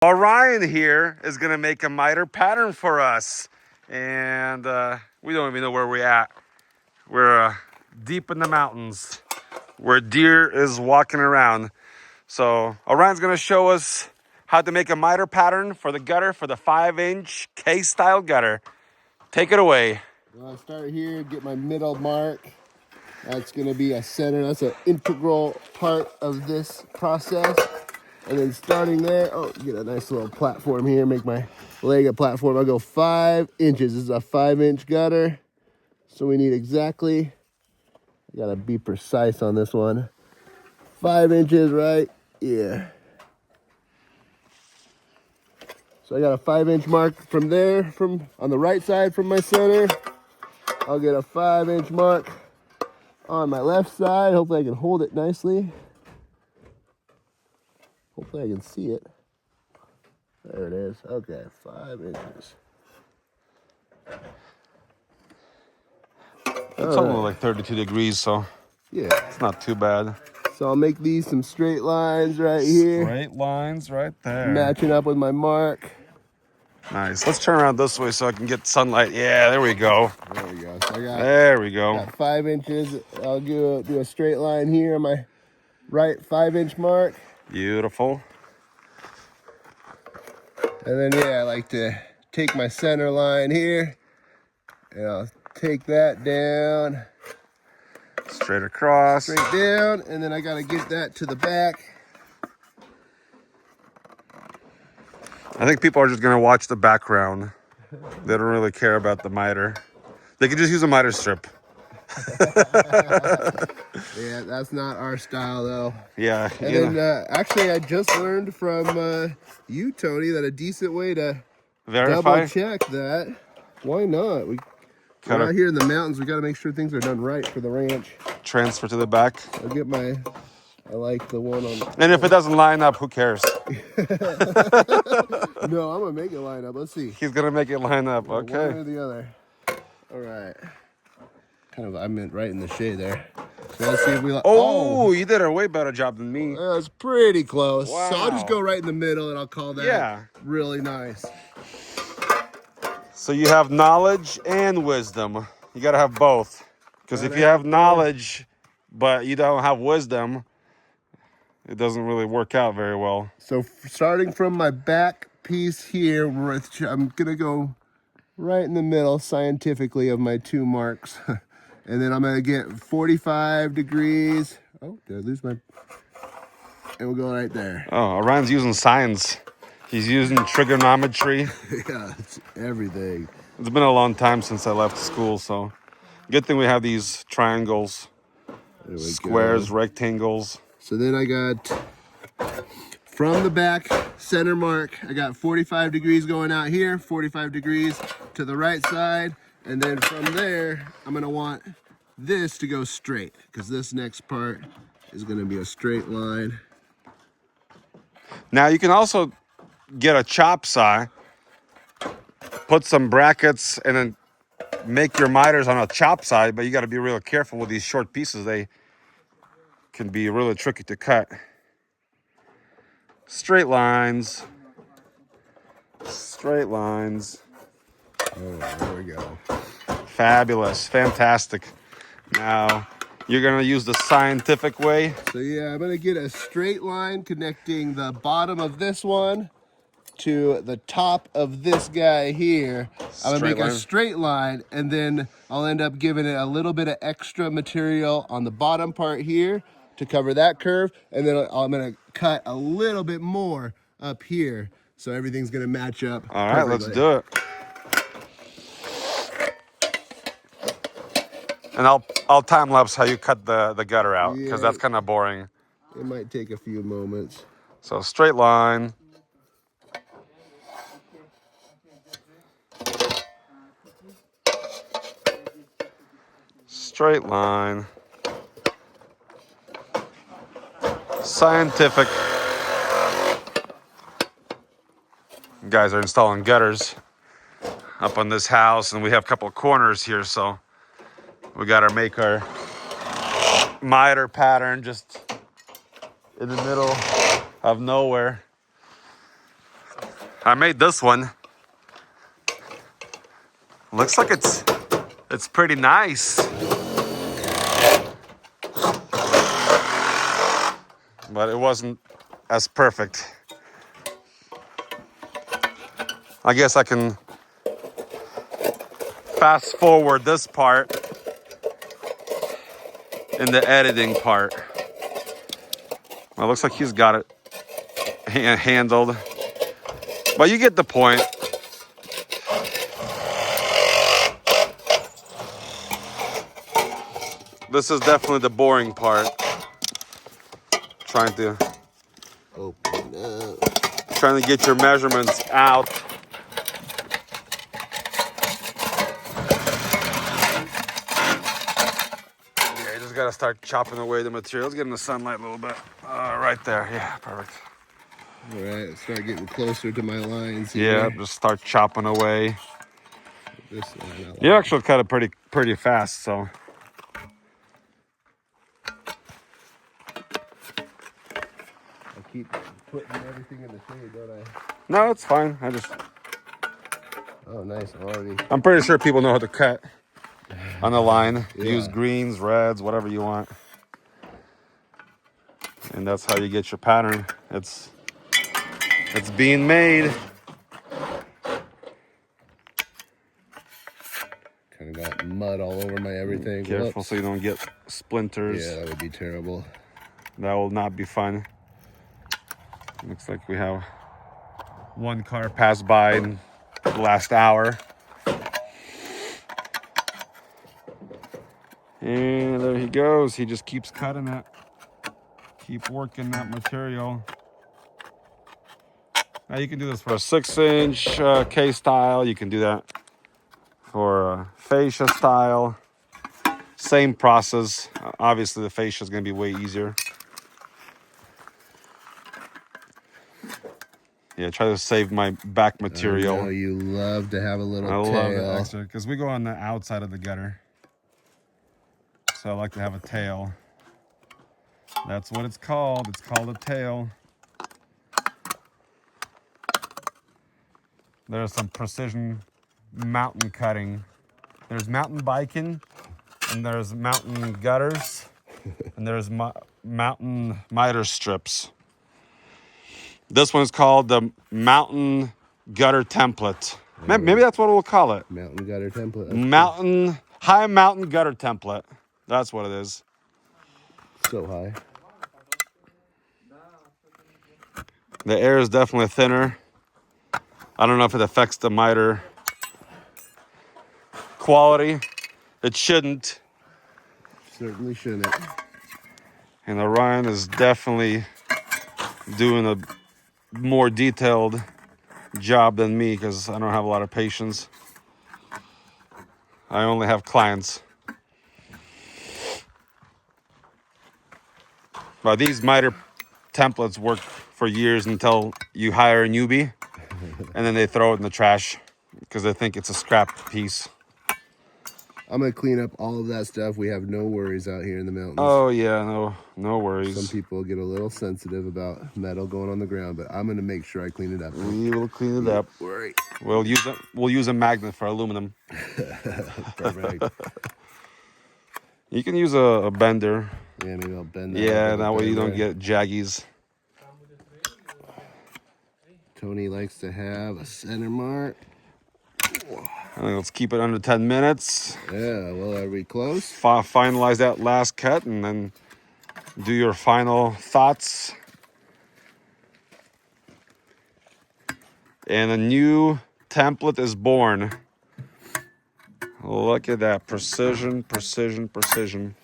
Orion here is gonna make a miter pattern for us. And we don't even know where we're at. We're deep in the mountains where deer is walking around. So Orion's gonna show us how to make a miter pattern for the gutter, for the 5-inch K-style gutter. Take it away. Well, I start here, get my middle mark. That's gonna be a center. That's an integral part of this process. And then starting there, get a nice little platform here, make my leg a platform. I'll go 5 inches. This is a 5-inch gutter. So we need exactly, I gotta be precise on this one. 5 inches, right? Yeah. So I got a 5-inch mark from there, from on the right side from my center. I'll get a 5-inch mark on my left side. Hopefully I can hold it nicely. Hopefully I can see it. There it is. Okay, 5 inches. It's only like 32 degrees, so yeah, it's not too bad. So I'll make these some straight lines right here. Straight lines right there. Matching up with my mark. Nice. Let's turn around this way so I can get sunlight. Yeah, there we go. There we go. So there we go. Got 5 inches. I'll do a straight line here on my right 5-inch mark. Beautiful. And then, I like to take my center line here, and I'll take that down. Straight across. Straight down, and then I got to get that to the back. I think people are just going to watch the background. They don't really care about the miter. They could just use a miter strip. Yeah, that's not our style, though. Yeah. And then, actually, I just learned from you, Tony, that a decent way to verify, double check that. Why not? We're out here in the mountains. We got to make sure things are done right for the ranch. Transfer to the back. I'll get my. I like the one on. And if it doesn't line up, who cares? No, I'm gonna make it line up. Let's see. He's gonna make it line up. Okay. One or the other. All right. I meant right in the shade there. So let's see if we like. Oh, you did a way better job than me. That was pretty close. Wow. So I'll just go right in the middle, and I'll call that really nice. So you have knowledge and wisdom. You gotta have both. Because if you have knowledge, but you don't have wisdom, it doesn't really work out very well. So starting from my back piece here, I'm gonna go right in the middle scientifically of my 2 marks. And then I'm gonna get 45 degrees. Oh, did I lose my? And we'll go right there. Oh, Orion's using science. He's using trigonometry. Yeah, it's everything. It's been a long time since I left school, so good thing we have these triangles, squares, rectangles. So then I got, from the back center mark, I got 45 degrees going out here, 45 degrees to the right side. And then from there, I'm gonna want this to go straight, because this next part is gonna be a straight line. Now you can also get a chop saw, put some brackets, and then make your miters on a chop saw, but you gotta be real careful with these short pieces. They can be really tricky to cut. Straight lines. Straight lines. Oh, there we go. Fabulous. Fantastic. Now, you're going to use the scientific way. So yeah, I'm going to get a straight line connecting the bottom of this one to the top of this guy here. I'm going to make a straight line, and then I'll end up giving it a little bit of extra material on the bottom part here to cover that curve, and then I'm going to cut a little bit more up here, so everything's going to match up. All right, perfectly. Let's do it. And I'll time lapse how you cut the gutter out, because that's kind of boring. It might take a few moments. So straight line. Straight line. Scientific. You guys are installing gutters up on this house, and we have a couple of corners here, so we gotta make our miter pattern just in the middle of nowhere. I made this one. Looks like it's pretty nice. But it wasn't as perfect. I guess I can fast forward this part in the editing part. Well, it looks like he's got it handled. But you get the point. This is definitely the boring part. Trying to get your measurements out. Yeah, you just gotta start chopping away the materials. Get in the sunlight a little bit. Right there. Yeah, perfect. All right, start getting closer to my lines Yeah, here. just start chopping away. This line out. You actually cut it pretty fast, so. I keep putting everything in the shade, don't I? No, it's fine. Oh, nice. Already. I'm pretty sure people know how to cut on the line. Yeah. Use greens, reds, whatever you want. And that's how you get your pattern. It's being made. Kind of got mud all over my everything. Careful. Whoops. So you don't get splinters. Yeah, that would be terrible. That will not be fun. Looks like we have one car pass by in the last hour. And there he goes. He just keeps cutting it. Keep working that material. Now you can do this for a 6-inch K-style. You can do that for a fascia style. Same process. Obviously the fascia is going to be way easier. Yeah, try to save my back material. I know you love to have a little I tail. love it extra because we go on the outside of the gutter. So I like to have a tail. That's what it's called. It's called a tail. There's some precision mountain cutting. There's mountain biking, and there's mountain gutters, and there's mountain miter strips. This one's called the mountain gutter template. Maybe that's what we'll call it. Mountain gutter template. High mountain gutter template. That's what it is. So high. The air is definitely thinner. I don't know if it affects the miter quality. It shouldn't. Certainly shouldn't. And Orion is definitely doing a more detailed job than me because I don't have a lot of patience. I only have clients. But these miter templates work for years until you hire a newbie and then they throw it in the trash because they think it's a scrap piece. I'm going to clean up all of that stuff. We have no worries out here in the mountains. Oh, yeah, no worries. Some people get a little sensitive about metal going on the ground, but I'm going to make sure I clean it up. We will clean it up. Worry. We'll use a magnet for aluminum. Perfect. You can use a bender. Yeah, maybe I'll bend that. Yeah, that way you don't get jaggies. Tony likes to have a center mark. Let's keep it under 10 minutes. Yeah, well, are we close? Finalize that last cut and then do your final thoughts. And a new template is born. Look at that. Precision, precision, precision.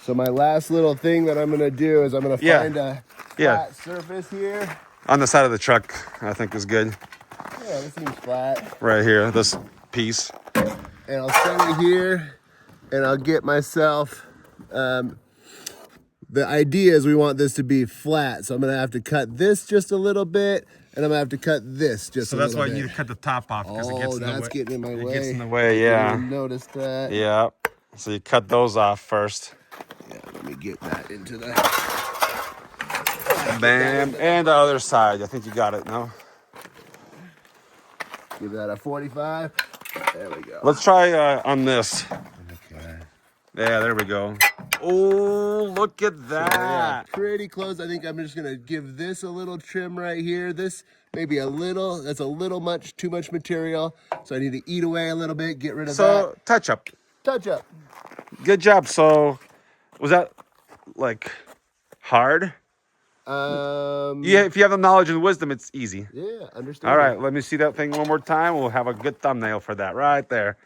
So my last little thing that I'm going to do is I'm going to find a flat surface here. On the side of the truck, I think is good. Yeah, this seems flat. Right here, this piece. And I'll set it here, and I'll get myself, the idea is we want this to be flat. So I'm going to have to cut this just a little bit, and I'm going to have to cut this just a little bit. So that's why you need to cut the top off because it gets in the way. That's getting in my way. It gets in the way, yeah. I didn't notice that. Yeah. So you cut those off first. Yeah, let me get that into the... Bam. And the other side. I think you got it, no? Give that a 45. There we go. Let's try on this. Okay. Yeah, there we go. Oh, look at So, yeah, that. pretty close. I think I'm just gonna give this a little trim right here. This maybe a little, that's a little much, too much material. So I need to eat away a little bit, get rid of So, that. touch up. Touch up. Good job. So, was that like hard? Yeah, if you have the knowledge and wisdom, it's easy. Yeah, All understandable. right, let me see that thing one more time. We'll have a good thumbnail for that right there.